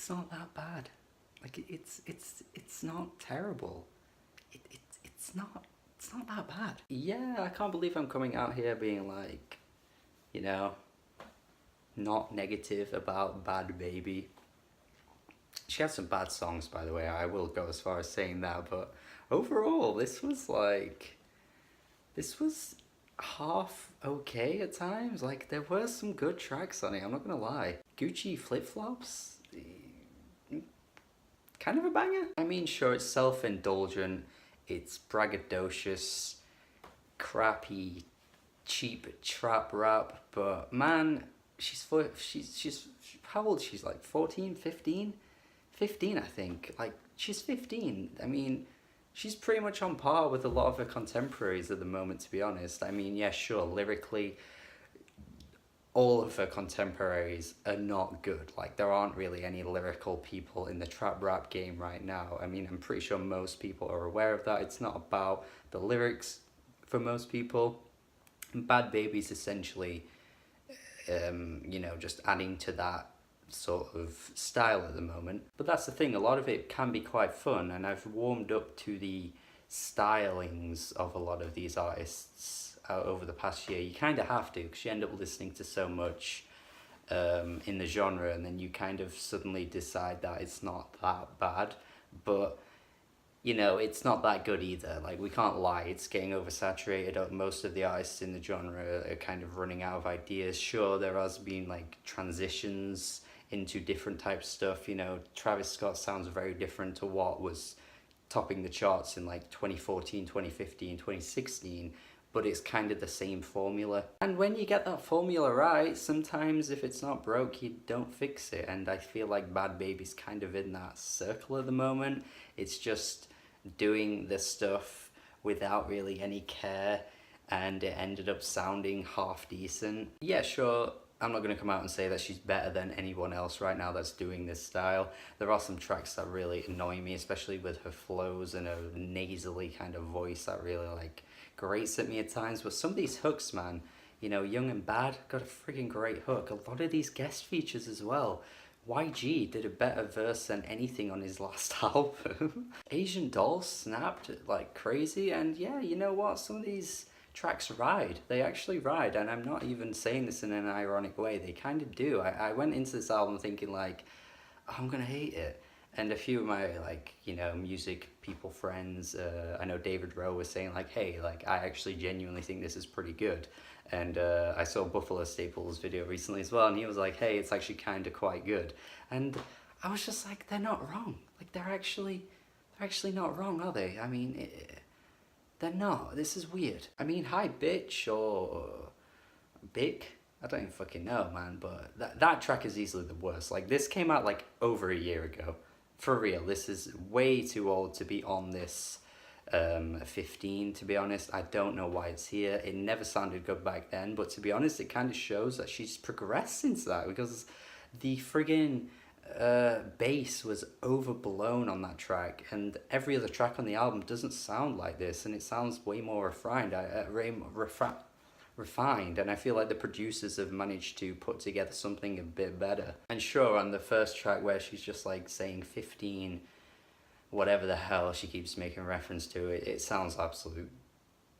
it's not that bad. Like it's not terrible. It's not that bad. Yeah, I can't believe I'm coming out here being like, you know, not negative about Bhad Bhabie. She has some bad songs, by the way. I will go as far as saying that, but overall, this was half okay at times. Like, there were some good tracks on it, I'm not gonna lie. Gucci Flip Flops, kind of a banger. I mean, sure, it's self-indulgent, it's braggadocious, crappy, cheap trap rap, but man, she's how old? She's like 14, 15? 15, I think. Like, she's 15. I mean, she's pretty much on par with a lot of her contemporaries at the moment, to be honest. I mean, yeah, sure, lyrically, all of her contemporaries are not good. Like, there aren't really any lyrical people in the trap rap game right now. I mean, I'm pretty sure most people are aware of that. It's not about the lyrics for most people. Bhad Bhabie's essentially, just adding to that sort of style at the moment. But that's the thing, a lot of it can be quite fun, and I've warmed up to the stylings of a lot of these artists over the past year. You kind of have to, because you end up listening to so much in the genre, and then you kind of suddenly decide that it's not that bad, but it's not that good either. Like, we can't lie, it's getting oversaturated. Most of the artists in the genre are kind of running out of ideas. Sure, there has been like transitions into different types of stuff. Travis Scott sounds very different to what was topping the charts in like 2014, 2015, 2016, but it's kind of the same formula. And when you get that formula right, sometimes if it's not broke, you don't fix it. And I feel like Bhad Bhabie's kind of in that circle at the moment. It's just doing this stuff without really any care, and it ended up sounding half decent. Yeah, sure, I'm not going to come out and say that she's better than anyone else right now that's doing this style. There are some tracks that really annoy me, especially with her flows and her nasally kind of voice that really like grates at me at times. But some of these hooks, man, Young and Bad got a freaking great hook. A lot of these guest features as well. YG did a better verse than anything on his last album. Asian Doll snapped like crazy, and yeah, you know what? Some of these tracks ride. They actually ride, and I'm not even saying this in an ironic way. They kind of do. I went into this album thinking like, oh, I'm gonna hate it. And a few of my music people friends, I know David Rowe was saying like, hey, like I actually genuinely think this is pretty good. And I saw Buffalo Staples' video recently as well, and he was like, hey, it's actually kind of quite good. And I was just like, they're not wrong. Like, they're actually not wrong, are they? I mean, they're not. This is weird. I mean, Hi Bitch or Big, I don't even fucking know, man, but that track is easily the worst. Like, this came out like over a year ago. For real, this is way too old to be on this 15, to be honest. I don't know why it's here. It never sounded good back then, but to be honest, it kind of shows that she's progressed since that, because the friggin' bass was overblown on that track, and every other track on the album doesn't sound like this, and it sounds way more refined. Refined, and I feel like the producers have managed to put together something a bit better. And sure, on the first track where she's just like saying 15, whatever the hell she keeps making reference to, it sounds absolute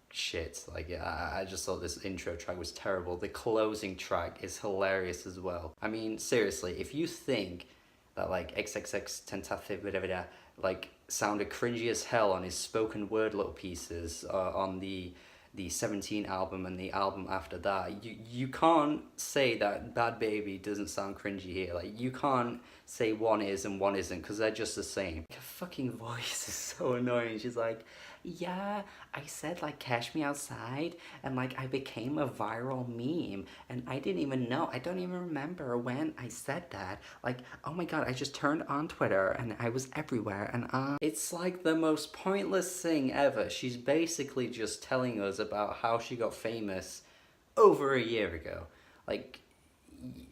shit. Like, I just thought this intro track was terrible. The closing track is hilarious as well. I mean, seriously, if you think that like XXX Tentacion like sounded cringy as hell on his spoken word little pieces on the 17 album and the album after that, you can't say that Bhad Bhabie doesn't sound cringy here. Like, you can't say one is and one isn't, because they're just the same. Her fucking voice is so annoying. She's like, yeah, I said like cash me outside, and like I became a viral meme, and I didn't even know, I don't even remember when I said that. Like, oh my god, I just turned on Twitter and I was everywhere, and it's like the most pointless thing ever. She's basically just telling us about how she got famous over a year ago. Like,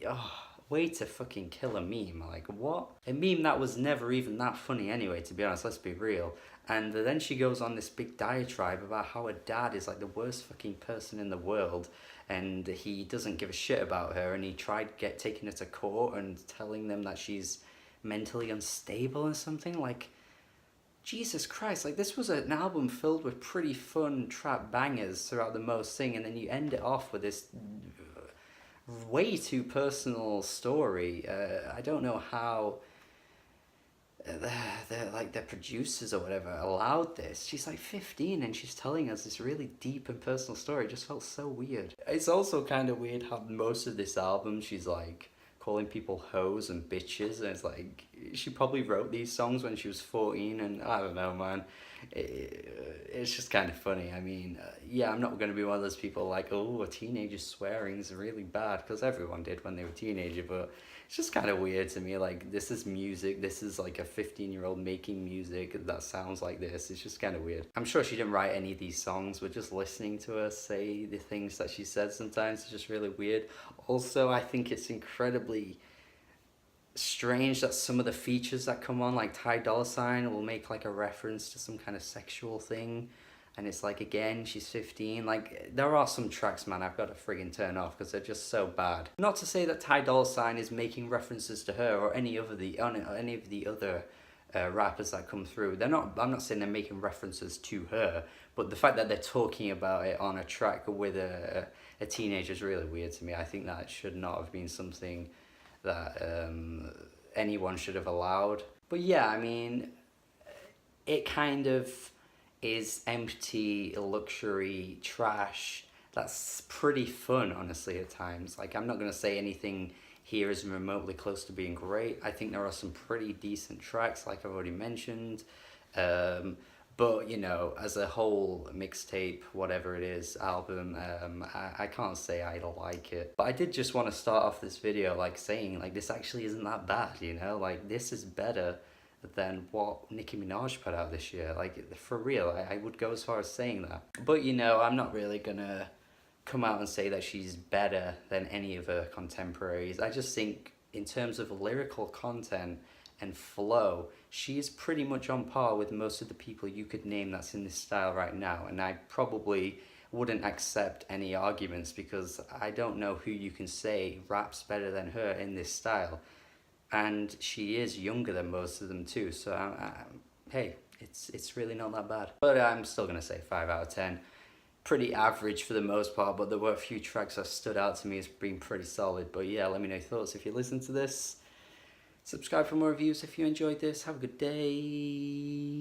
oh, way to fucking kill a meme. Like, what? A meme that was never even that funny anyway, to be honest, let's be real. And then she goes on this big diatribe about how her dad is like the worst fucking person in the world, and he doesn't give a shit about her, and he tried taking her to court and telling them that she's mentally unstable or something. Like, Jesus Christ, like this was an album filled with pretty fun trap bangers throughout the most thing, and then you end it off with this way too personal story. I don't know how the producers or whatever allowed this. She's like 15 and she's telling us this really deep and personal story. It just felt so weird. It's also kind of weird how most of this album she's like calling people hoes and bitches, and it's like she probably wrote these songs when she was 14, and I don't know, man. It's just kind of funny. I mean, yeah, I'm not going to be one of those people like, oh, a teenager swearing is really bad, because everyone did when they were a teenager, but it's just kind of weird to me. Like, this is music. This is like a 15-year-old making music that sounds like this. It's just kind of weird. I'm sure she didn't write any of these songs, but just listening to her say the things that she said sometimes is just really weird. Also, I think it's incredibly strange that some of the features that come on, like Ty Dolla $ign will make like a reference to some kind of sexual thing, and it's like, again, she's 15. Like, there are some tracks, man, I've got to friggin' turn off because they're just so bad. Not to say that Ty Dolla $ign is making references to her or any of the other rappers that come through. They're not. I'm not saying they're making references to her, but the fact that they're talking about it on a track with a teenager is really weird to me. I think that should not have been something that anyone should have allowed. But yeah, I mean, it kind of is empty luxury trash that's pretty fun, honestly, at times. Like, I'm not going to say anything here is remotely close to being great. I think there are some pretty decent tracks, like I've already mentioned. But, you know, as a whole mixtape, whatever it is, album, I can't say I like it. But I did just want to start off this video, like, saying, like, this actually isn't that bad, you know? Like, this is better than what Nicki Minaj put out this year. Like, for real, I would go as far as saying that. But, you know, I'm not really gonna come out and say that she's better than any of her contemporaries. I just think, in terms of lyrical content and flow, she is pretty much on par with most of the people you could name that's in this style right now, and I probably wouldn't accept any arguments, because I don't know who you can say raps better than her in this style, and she is younger than most of them too, so hey, it's really not that bad. But I'm still gonna say 5 out of 10. Pretty average for the most part, but there were a few tracks that stood out to me as being pretty solid. But yeah, let me know your thoughts if you listen to this. Subscribe for more reviews if you enjoyed this. Have a good day.